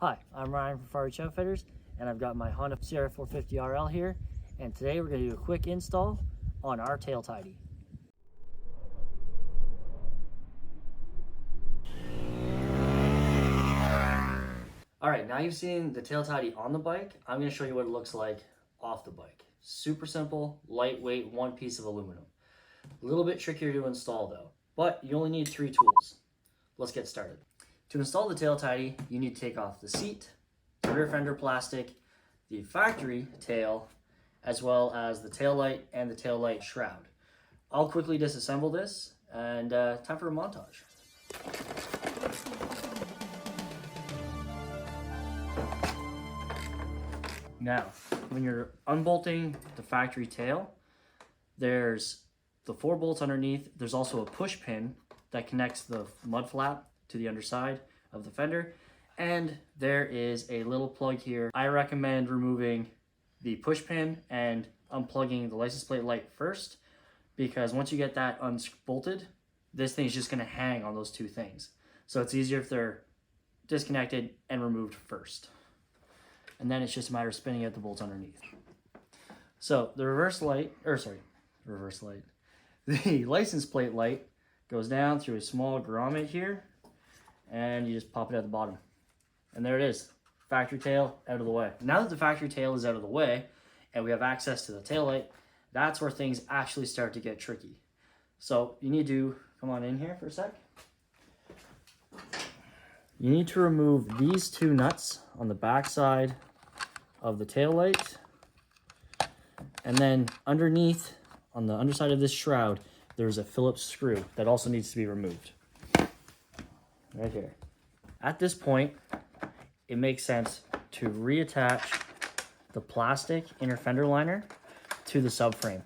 Hi, I'm Ryan from Far.Reach Outfitters, and I've got my Honda CRF450RL here, and today we're going to do a quick install on our tail tidy. Alright, now you've seen the tail tidy on the bike, I'm going to show you what it looks like off the bike. Super simple, lightweight, one piece of aluminum. A little bit trickier to install though, but you only need 3 tools. Let's get started. To install the tail tidy, you need to take off the seat, the rear fender plastic, the factory tail, as well as the tail light and the tail light shroud. I'll quickly disassemble this, and time for a montage. Now, when you're unbolting the factory tail, there's the 4 bolts underneath. There's also a push pin that connects the mud flap to the underside of the fender, and there is a little plug here. I recommend removing the push pin and unplugging the license plate light first, because once you get that unbolted, this thing is just going to hang on those 2 things. So it's easier if they're disconnected and removed first, and then it's just a matter of spinning out the bolts underneath. So the the license plate light goes down through a small grommet here, and you just pop it at the bottom. And there it is, factory tail out of the way. Now that the factory tail is out of the way, and we have access to the tail light, that's where things actually start to get tricky. So you need to, come on in here for a sec. You need to remove these 2 nuts on the back side of the tail light. And then underneath, on the underside of this shroud, there's a Phillips screw that also needs to be removed. Right here. At this point, it makes sense to reattach the plastic inner fender liner to the subframe.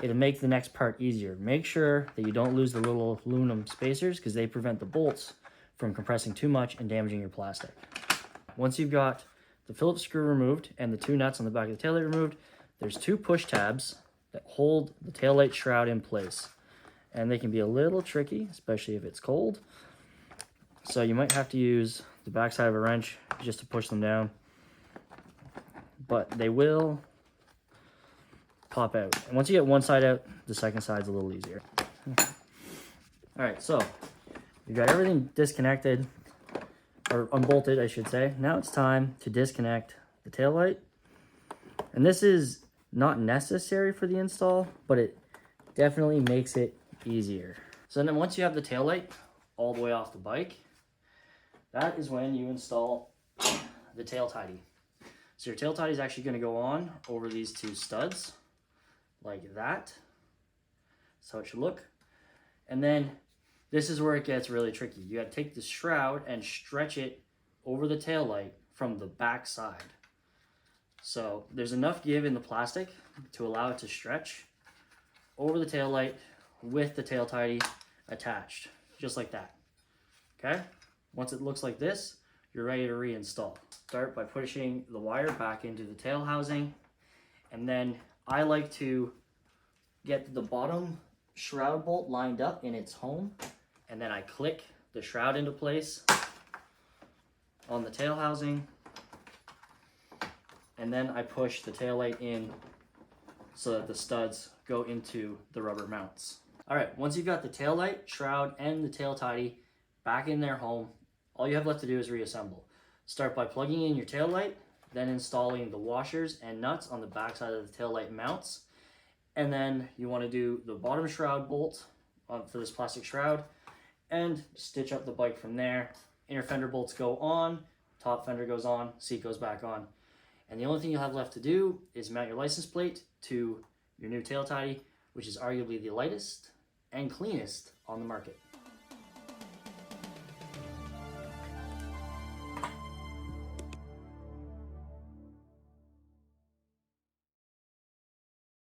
It'll make the next part easier. Make sure that you don't lose the little aluminum spacers, because they prevent the bolts from compressing too much and damaging your plastic. Once you've got the Phillips screw removed and the 2 nuts on the back of the taillight removed, there's 2 push tabs that hold the taillight shroud in place. And they can be a little tricky, especially if it's cold. So you might have to use the backside of a wrench just to push them down, but they will pop out. And once you get one side out, the second side's a little easier. All right, so you got everything disconnected, or unbolted, I should say. Now it's time to disconnect the taillight. And this is not necessary for the install, but it definitely makes it easier. So then once you have the taillight all the way off the bike, that is when you install the tail tidy. So your tail tidy is actually going to go on over these 2 studs, like that. So it should look. And then this is where it gets really tricky. You got to take the shroud and stretch it over the tail light from the back side. So there's enough give in the plastic to allow it to stretch over the tail light with the tail tidy attached, just like that. Okay? Once it looks like this, you're ready to reinstall. Start by pushing the wire back into the tail housing, and then I like to get the bottom shroud bolt lined up in its home, and then I click the shroud into place on the tail housing, and then I push the tail light in so that the studs go into the rubber mounts. All right, once you've got the tail light, shroud, and the tail tidy back in their home, all you have left to do is reassemble. Start by plugging in your tail light, then installing the washers and nuts on the back side of the tail light mounts. And then you want to do the bottom shroud bolt for this plastic shroud and stitch up the bike from there. Inner fender bolts go on, top fender goes on, seat goes back on. And the only thing you'll have left to do is mount your license plate to your new tail tidy, which is arguably the lightest and cleanest on the market.